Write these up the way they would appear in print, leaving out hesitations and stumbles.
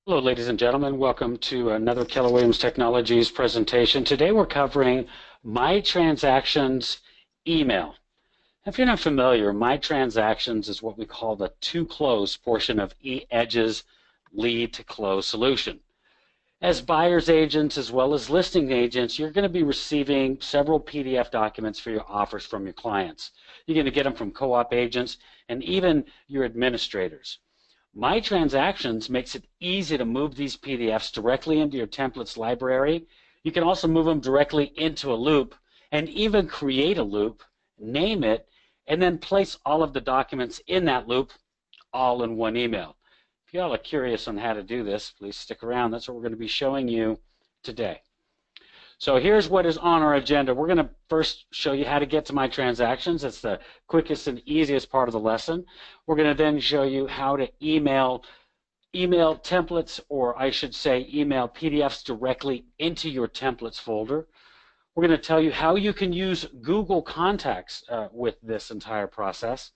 Hello, ladies and gentlemen. Welcome to another Keller Williams Technologies presentation. Today we're covering myTransactions email. If you're not familiar, myTransactions is what we call the to-close portion of Edge's lead to close solution. As buyer's agents as well as listing agents, you're going to be receiving several PDF documents for your offers from your clients. You're going to get them from co-op agents and even your administrators. myTransactions makes it easy to move these PDFs directly into your templates library. You can also move them directly into a loop and even create a loop, name it, and then place all of the documents in that loop all in one email. If you all are curious on how to do this, please stick around. That's what we're going to be showing you today. So here's what is on our agenda. We're going to first show you how to get to myTransactions. That's the quickest and easiest part of the lesson. We're going to then show you how to email templates, or I should say email PDFs directly into your templates folder. We're going to tell you how you can use Google Contacts with this entire process.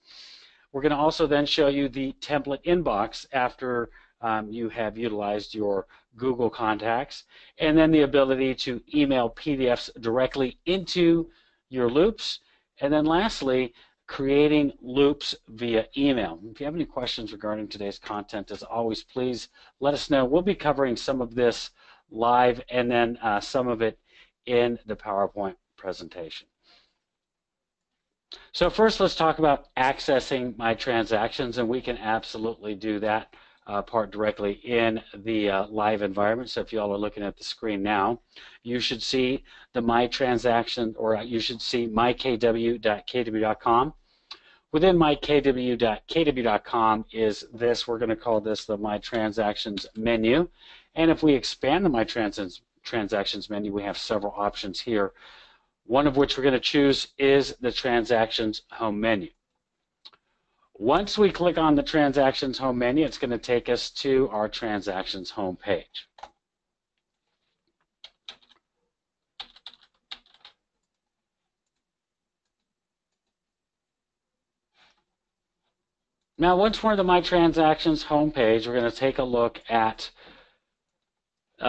We're going to also then show you the template inbox after you have utilized your Google Contacts, and then the ability to email PDFs directly into your loops, and then lastly, creating loops via email. If you have any questions regarding today's content, as always, please let us know. We'll be covering some of this live and then some of it in the PowerPoint presentation. So first, let's talk about accessing myTransactions, and we can absolutely do that part directly in the live environment. So if you all are looking at the screen now, you should see the myTransaction, or you should see mykw.kw.com. Within mykw.kw.com is this. We're going to call this the myTransactions menu. And if we expand the myTransactions menu, we have several options here. One of which we're going to choose is the Transactions home menu. Once we click on the Transactions home menu, it's going to take us to our Transactions home page. Now, once we're at the myTransactions home page, we're going to take a look at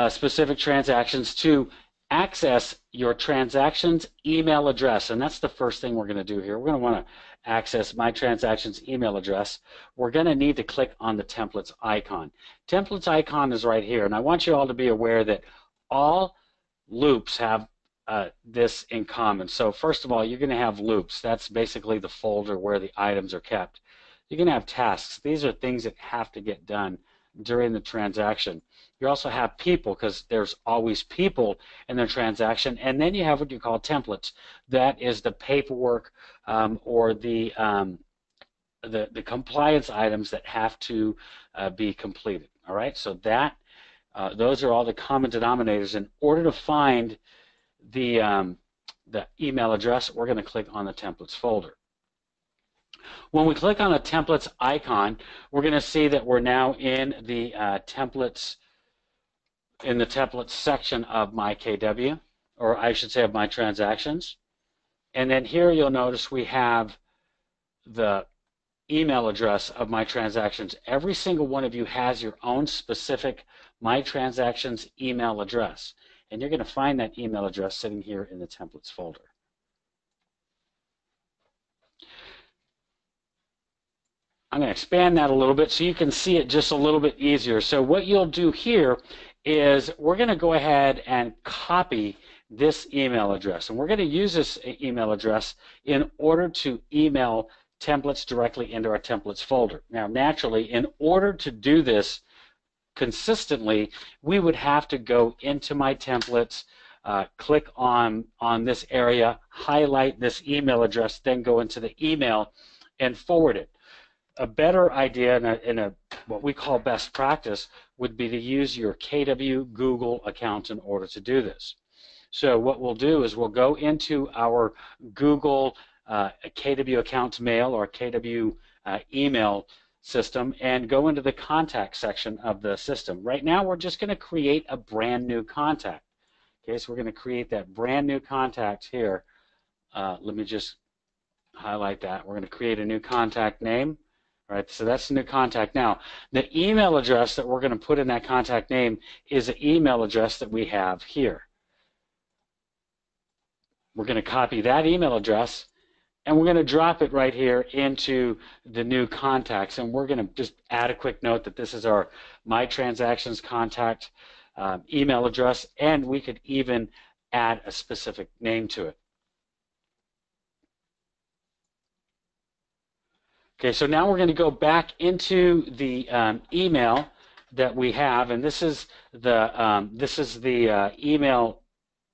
specific transactions to access your transactions email address, and that's the first thing we're going to do here. We're going to want to access myTransactions email address. We're going to need to click on the templates icon. Templates icon is right here, and I want you all to be aware that all loops have this in common. So first of all, you're going to have loops. That's basically the folder where the items are kept. You're going to have tasks. These are things that have to get done during the transaction. You also have people, because there's always people in the transaction, and then you have what you call templates. That is the paperwork or the compliance items that have to be completed. All right, so that those are all the common denominators. In order to find the email address, we're going to click on the templates folder. When we click on the templates icon, we're going to see that we're now in the templates section of myKW, or I should say of myTransactions. And then here you'll notice we have the email address of myTransactions. Every single one of you has your own specific myTransactions email address, and you're going to find that email address sitting here in the templates folder. I'm going to expand that a little bit so you can see it just a little bit easier. So what you'll do here is we're going to go ahead and copy this email address. And we're going to use this email address in order to email templates directly into our templates folder. Now, naturally, in order to do this consistently, we would have to go into my templates, click on this area, highlight this email address, then go into the email and forward it. A better idea in a what we call best practice would be to use your KW Google account in order to do this. So what we'll do is we'll go into our Google KW account mail or KW email system and go into the contact section of the system. Right now we're just going to create a brand new contact. Okay, so we're going to create that brand new contact here. Let me just highlight that. We're going to create a new contact name. All right, so that's the new contact. Now, the email address that we're going to put in that contact name is the email address that we have here. We're going to copy that email address, and we're going to drop it right here into the new contacts. And we're going to just add a quick note that this is our myTransactions contact email address, and we could even add a specific name to it. Okay, so now we're going to go back into the email that we have, and this is the email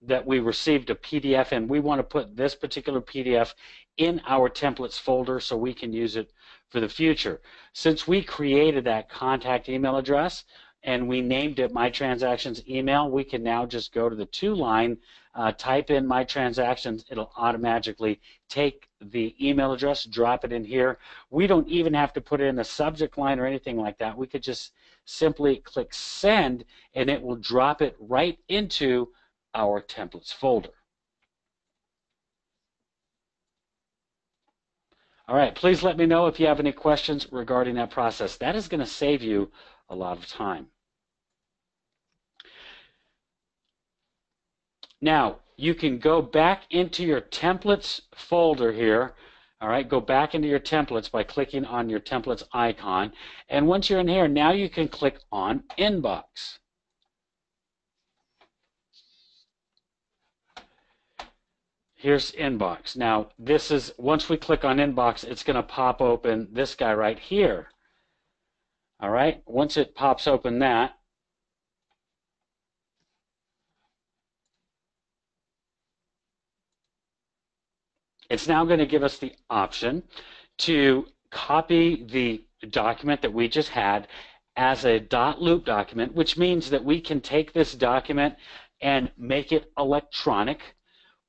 that we received a PDF, and we want to put this particular PDF in our templates folder so we can use it for the future. Since we created that contact email address and we named it myTransactions email, we can now just go to the to-line, type in myTransactions. It'll automatically take the email address, drop it in here. We don't even have to put it in a subject line or anything like that. We could just simply click send, and it will drop it right into our templates folder. All right, please let me know if you have any questions regarding that process. That is going to save you a lot of time. Now, you can go back into your templates folder here. All right, go back into your templates by clicking on your templates icon. And once you're in here, now you can click on Inbox. Here's Inbox. Now, this is, once we click on Inbox, it's going to pop open this guy right here. All right, once it pops open that, it's now going to give us the option to copy the document that we just had as a .loop document, which means that we can take this document and make it electronic,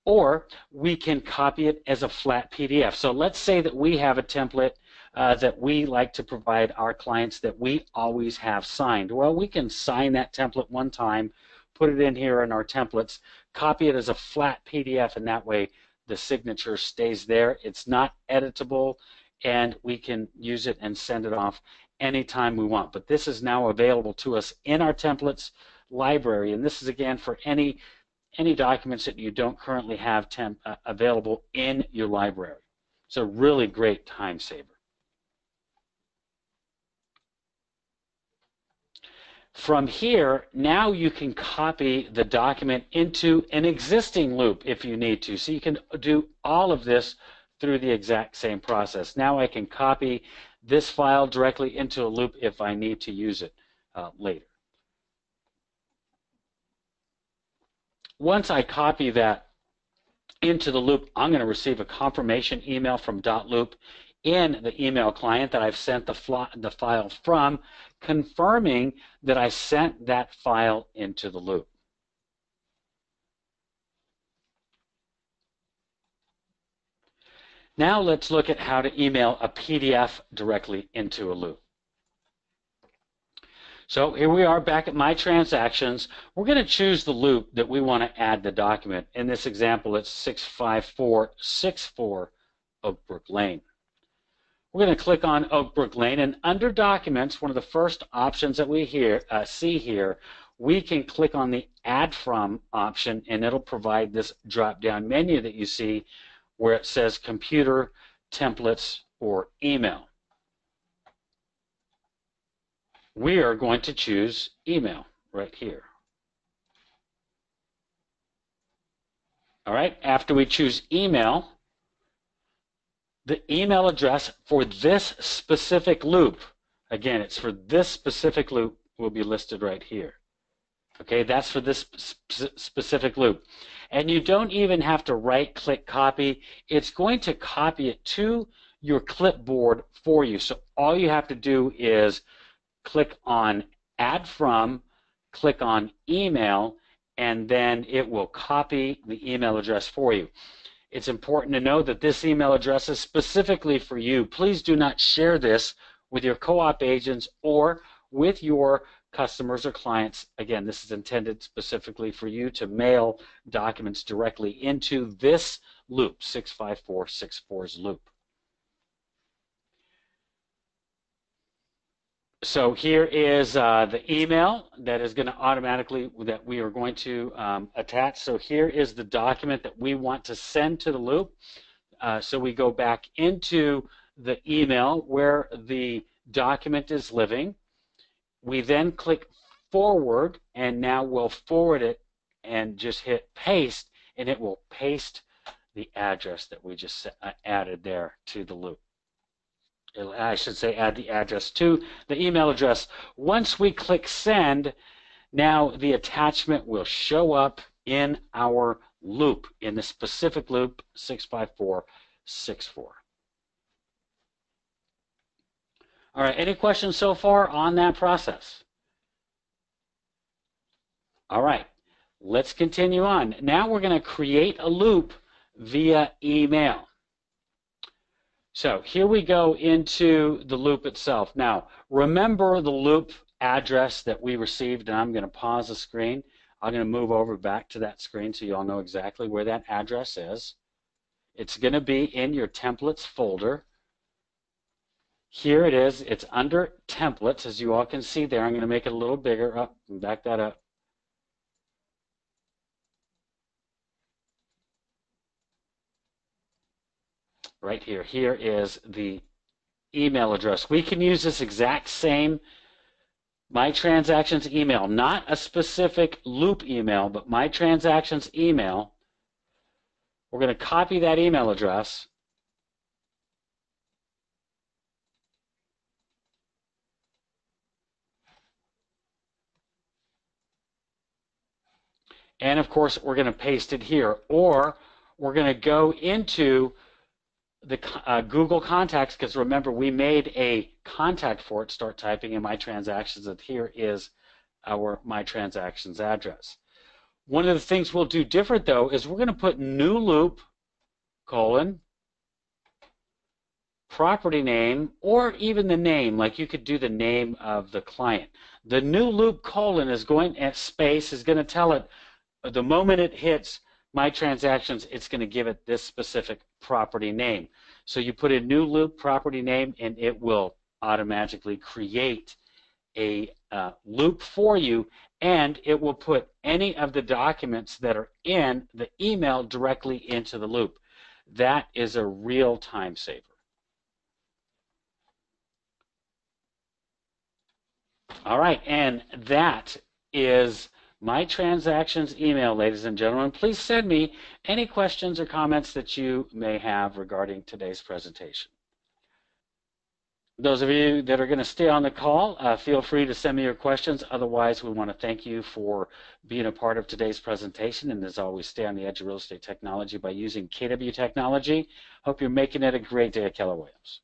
or we can copy it as a flat PDF. So let's say that we have a template that we like to provide our clients that we always have signed. Well, we can sign that template one time, put it in here in our templates, copy it as a flat PDF, and that way the signature stays there. It's not editable, and we can use it and send it off anytime we want. But this is now available to us in our templates library, and this is again for any documents that you don't currently have available in your library. It's a really great time saver. From here, now you can copy the document into an existing loop if you need to. So you can do all of this through the exact same process. Now I can copy this file directly into a loop if I need to use it later. Once I copy that into the loop, I'm going to receive a confirmation email from .loop in the email client that I've sent the file from, confirming that I sent that file into the loop. Now let's look at how to email a PDF directly into a loop. So here we are back at myTransactions. We're going to choose the loop that we want to add the document. In this example, it's 65464 Oakbrook Lane. We're going to click on Oakbrook Lane, and under Documents, one of the first options that we see here, we can click on the Add From option, and it'll provide this drop-down menu that you see where it says Computer, Templates, or Email. We are going to choose Email right here. All right, after we choose Email, the email address for this specific loop, again, it's for this specific loop, will be listed right here. Okay, that's for this specific loop. And you don't even have to right-click copy. It's going to copy it to your clipboard for you. So all you have to do is click on Add From, click on Email, and then it will copy the email address for you. It's important to know that this email address is specifically for you. Please do not share this with your co-op agents or with your customers or clients. Again, this is intended specifically for you to mail documents directly into this loop, 65464's loop. So here is the email that is going to automatically, that we are going to attach. So here is the document that we want to send to the loop. So we go back into the email where the document is living. We then click forward, and now we'll forward it and just hit paste, and it will paste the address that we just added there to the loop. I should say add the address to the email address. Once we click send, now the attachment will show up in our loop, in the specific loop 65464. All right, any questions so far on that process? All right, let's continue on. Now we're going to create a loop via email. So here we go into the loop itself. Now, remember the loop address that we received, and I'm going to pause the screen. I'm going to move over back to that screen so you all know exactly where that address is. It's going to be in your templates folder. Here it is. It's under templates, as you all can see there. I'm going to make it a little bigger. Up and back that up. Right here. Here is the email address. We can use this exact same myTransactions email, not a specific loop email, but myTransactions email. We're going to copy that email address. And of course, we're going to paste it here, or we're going to go into the Google Contacts, because remember, we made a contact for it. Start typing in myTransactions, and here is our myTransactions address. One of the things we'll do different, though, is we're going to put new loop, colon, property name, or even the name, like you could do the name of the client. The new loop, colon, is going at space, is going to tell it the moment it hits myTransactions, it's going to give it this specific property name. So you put in new loop property name, and it will automatically create a loop for you, and it will put any of the documents that are in the email directly into the loop. That is a real time saver. All right, and that is myTransactions email, ladies and gentlemen. Please send me any questions or comments that you may have regarding today's presentation. Those of you that are going to stay on the call, feel free to send me your questions. Otherwise, we want to thank you for being a part of today's presentation. And as always, stay on the edge of real estate technology by using KW Technology. Hope you're making it a great day at Keller Williams.